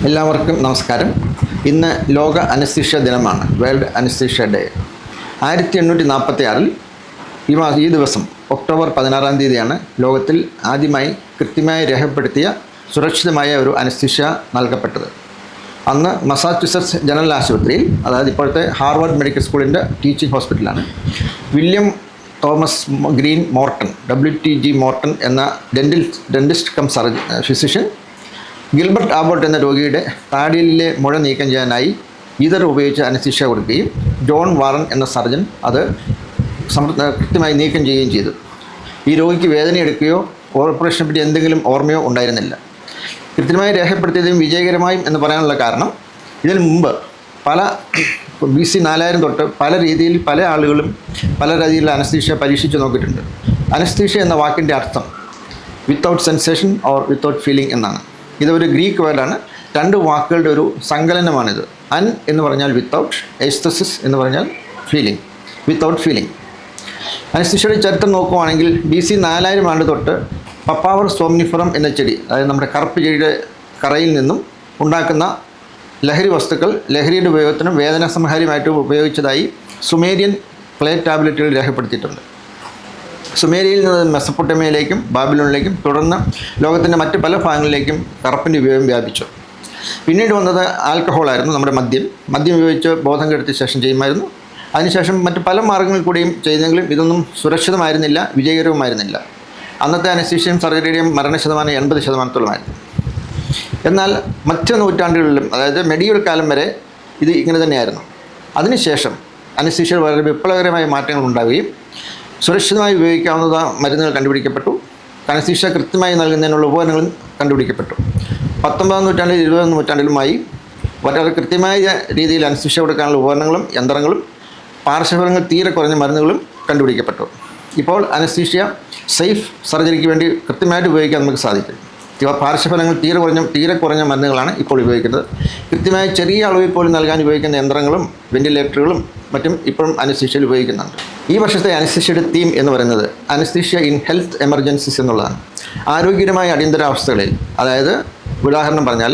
എല്ലാവർക്കും നമസ്കാരം. ഇന്ന് ലോക അനസ്തീഷ്യ ദിനമാണ്, വേൾഡ് അനസ്തീഷ്യ ഡേ. 1846 ഈ ദിവസം ഒക്ടോബർ 16 തീയതിയാണ് ലോകത്തിൽ ആദ്യമായി കൃത്യമായി രേഖപ്പെടുത്തിയ സുരക്ഷിതമായ ഒരു അനസ്തീഷ്യ നൽകപ്പെട്ടത്. അന്ന് മസാച്യുസെറ്റ്സ് ജനറൽ ആശുപത്രിയിൽ, അതായത് ഇപ്പോഴത്തെ ഹാർവാർഡ് മെഡിക്കൽ സ്കൂളിൻ്റെ ടീച്ചിങ് ഹോസ്പിറ്റലാണ്, William Thomas green Morton WTG Morton എന്ന ഡെൻറ്റിസ്റ്റ് കം ഫിസിഷ്യൻ ഗിൽബർട്ട് ആബോട്ട് എന്ന രോഗിയുടെ താടിയിലെ മുഴ നീക്കം ചെയ്യാനായി ഈതർ ഉപയോഗിച്ച് അനസ്തീഷ്യ കൊടുക്കുകയും ജോൺ വാറൻ എന്ന സർജൻ അത് കൃത്യമായി നീക്കം ചെയ്യുകയും ചെയ്തു. ഈ രോഗിക്ക് വേദന എടുക്കുകയോ ഓപ്പറേഷനെ പറ്റി എന്തെങ്കിലും ഓർമ്മയോ ഉണ്ടായിരുന്നില്ല. കൃത്യമായി രേഖപ്പെടുത്തിയതും വിജയകരമായും എന്ന് പറയാനുള്ള കാരണം, ഇതിനു മുമ്പ് പല BC 4000 തൊട്ട് പല രീതിയിൽ പല ആളുകളും പല രീതിയിലുള്ള അനസ്തീഷ്യ പരീക്ഷിച്ച് നോക്കിയിട്ടുണ്ട്. അനസ്തീഷ്യ എന്ന വാക്കിൻ്റെ അർത്ഥം without sensation or without feeling എന്നാണ്. ഇതൊരു ഗ്രീക്ക് വേർഡാണ്. രണ്ട് വാക്കുകളുടെ ഒരു സങ്കലനമാണിത്. അൻ എന്ന് പറഞ്ഞാൽ വിത്തൗട്ട്, എസ്തസിസ് എന്ന് പറഞ്ഞാൽ ഫീലിംഗ്, വിത്തൗട്ട് ഫീലിംഗ്. അനസ്തീഷ്യയുടെ ചരിത്രം നോക്കുകയാണെങ്കിൽ BC 4000 ആണ്ട് തൊട്ട് പപ്പാവർ സോംനിഫറം എന്ന ചെടി, അതായത് നമ്മുടെ കറുപ്പ് ചെടിയുടെ കറയിൽ നിന്നും ഉണ്ടാക്കുന്ന ലഹരി വസ്തുക്കൾ ലഹരിയുടെ ഉപയോഗത്തിനും വേദന സംഹാരിയുമായിട്ടും ഉപയോഗിച്ചതായി സുമേരിയൻ ക്ലേ ടാബ്ലറ്റുകൾ രേഖപ്പെടുത്തിയിട്ടുണ്ട്. സുമേരിയയിൽ നിന്ന് മെസപ്പൊട്ടേമിയയിലേക്കും ബാബിലോണിലേക്കും തുടർന്ന് ലോകത്തിൻ്റെ മറ്റ് പല ഭാഗങ്ങളിലേക്കും കറുപ്പിൻ്റെ ഉപയോഗം വ്യാപിച്ചു. പിന്നീട് വന്നത് ആൽക്കഹോളായിരുന്നു, നമ്മുടെ മദ്യം ഉപയോഗിച്ച് ബോധം കെടുത്തിയ ശേഷം ചെയ്യുമായിരുന്നു. അതിനുശേഷം മറ്റ് പല മാർഗ്ഗങ്ങളിൽ കൂടിയും ചെയ്തെങ്കിലും ഇതൊന്നും സുരക്ഷിതമായിരുന്നില്ല, വിജയകരവുമായിരുന്നില്ല. അന്നത്തെ അനസ്തീഷ്യയും സർജറിയുടെയും മരണശതമാനം 80%-ഓളമായിരുന്നു. എന്നാൽ മറ്റ് നൂറ്റാണ്ടുകളിലും, അതായത് മെഡിയൽ കാലം വരെ ഇത് ഇങ്ങനെ തന്നെയായിരുന്നു. അതിനുശേഷം അനസ്തീഷ്യയിൽ വളരെ വിപ്ലവകരമായ മാറ്റങ്ങൾ ഉണ്ടാവുകയും സുരക്ഷിതമായി ഉപയോഗിക്കാവുന്ന മരുന്നുകൾ കണ്ടുപിടിക്കപ്പെട്ടു. അനസ്തീഷ്യ കൃത്യമായി നൽകുന്നതിനുള്ള ഉപകരണങ്ങളും കണ്ടുപിടിക്കപ്പെട്ടു. 19-ാം നൂറ്റാണ്ടിൽ 20-ാം നൂറ്റാണ്ടിലുമായി വളരെ കൃത്യമായ രീതിയിൽ അനസ്തീഷ്യ കൊടുക്കാനുള്ള ഉപകരണങ്ങളും യന്ത്രങ്ങളും പാർശ്വഫലങ്ങൾ തീരെ കുറഞ്ഞ മരുന്നുകളും കണ്ടുപിടിക്കപ്പെട്ടു. ഇപ്പോൾ അനസ്തീഷ്യ സേഫ് സർജറിക്ക് വേണ്ടി കൃത്യമായിട്ട് ഉപയോഗിക്കാൻ നമുക്ക് സാധിക്കും. പാർശ്വഫലങ്ങൾ തീരെ കുറഞ്ഞ മരുന്നുകളാണ് ഇപ്പോൾ ഉപയോഗിക്കുന്നത്. കൃത്യമായ ചെറിയ അളവിൽ പോലും നൽകാൻ ഉപയോഗിക്കുന്ന യന്ത്രങ്ങളും വെന്റിലേറ്ററുകളും മറ്റും ഇപ്പോഴും അനസ്തീഷ്യയിൽ ഉപയോഗിക്കുന്നുണ്ട്. ഈ വർഷത്തെ അനസ്തീഷ്യയുടെ തീം എന്ന് പറയുന്നത് അനസ്തീഷ്യ ഇൻ ഹെൽത്ത് എമർജൻസീസ് എന്നുള്ളതാണ്. ആരോഗ്യകരമായ അടിയന്തരാവസ്ഥകളിൽ, അതായത് ഉദാഹരണം പറഞ്ഞാൽ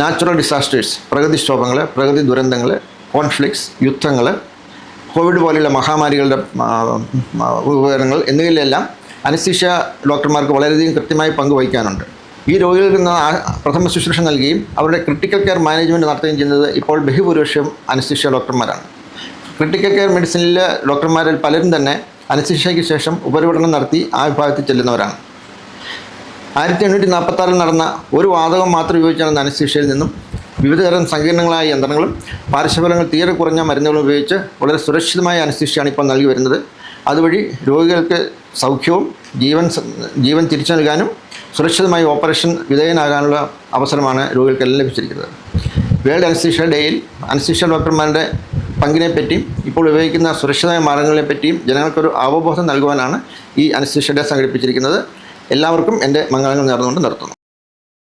നാച്ചുറൽ ഡിസാസ്റ്റേഴ്സ്, പ്രകൃതിക്ഷോഭങ്ങൾ, പ്രകൃതി ദുരന്തങ്ങൾ, കോൺഫ്ലിക്ട്സ്, യുദ്ധങ്ങൾ, കോവിഡ് പോലെയുള്ള മഹാമാരികളുടെ ഉപകരണങ്ങൾ എന്നിവയിലെല്ലാം അനസ്തീഷ്യ ഡോക്ടർമാർക്ക് വളരെയധികം കൃത്യമായി പങ്കുവഹിക്കാനുണ്ട്. ഈ രോഗികൾക്ക് നിന്ന് പ്രഥമ ശുശ്രൂഷ നൽകുകയും അവരുടെ ക്രിട്ടിക്കൽ കെയർ മാനേജ്മെൻറ്റ് നടത്തുകയും ചെയ്യുന്നത് ഇപ്പോൾ ബഹുഭൂരിപക്ഷം അനസ്തീഷ്യ ഡോക്ടർമാരാണ്. ക്രിട്ടിക്കൽ കെയർ മെഡിസിനിലെ ഡോക്ടർമാരിൽ പലരും തന്നെ അനസ്തീഷ്യയ്ക്ക് ശേഷം ഉപരിപഠനം നടത്തി ആ വിഭാഗത്തിൽ ചെല്ലുന്നവരാണ്. 1846 നടന്ന ഒരു വാതകം മാത്രം ഉപയോഗിച്ചാണ് അനസ്തീഷ്യയിൽ നിന്നും വിവിധതരം സങ്കീർണങ്ങളായ യന്ത്രങ്ങളും പാർശ്വഫലങ്ങൾ തീരെ കുറഞ്ഞ മരുന്നുകളും ഉപയോഗിച്ച് വളരെ സുരക്ഷിതമായ അനസ്തീഷ്യയാണ് ഇപ്പോൾ നൽകി വരുന്നത്. അതുവഴി രോഗികൾക്ക് സൗഖ്യവും ജീവൻ തിരിച്ചു നൽകാനും സുരക്ഷിതമായി ഓപ്പറേഷൻ വിധേയനാകാനുള്ള അവസരമാണ് രോഗികൾക്കെല്ലാം ലഭിച്ചിരിക്കുന്നത്. വേൾഡ് അനസ്തീഷ്യ ഡേയിൽ അനസ്തീഷ്യ ഡോക്ടർമാരുടെ പങ്കിനെപ്പറ്റിയും ഇപ്പോൾ ഉപയോഗിക്കുന്ന സുരക്ഷിതമായ മാർഗ്ഗങ്ങളെപ്പറ്റിയും ജനങ്ങൾക്കൊരു അവബോധം നൽകുവാനാണ് ഈ അനസ്തീഷ്യ ഡേ സംഘടിപ്പിച്ചിരിക്കുന്നത്. എല്ലാവർക്കും എൻ്റെ മംഗളങ്ങൾ നേർന്നുകൊണ്ട് നിർത്തുന്നു.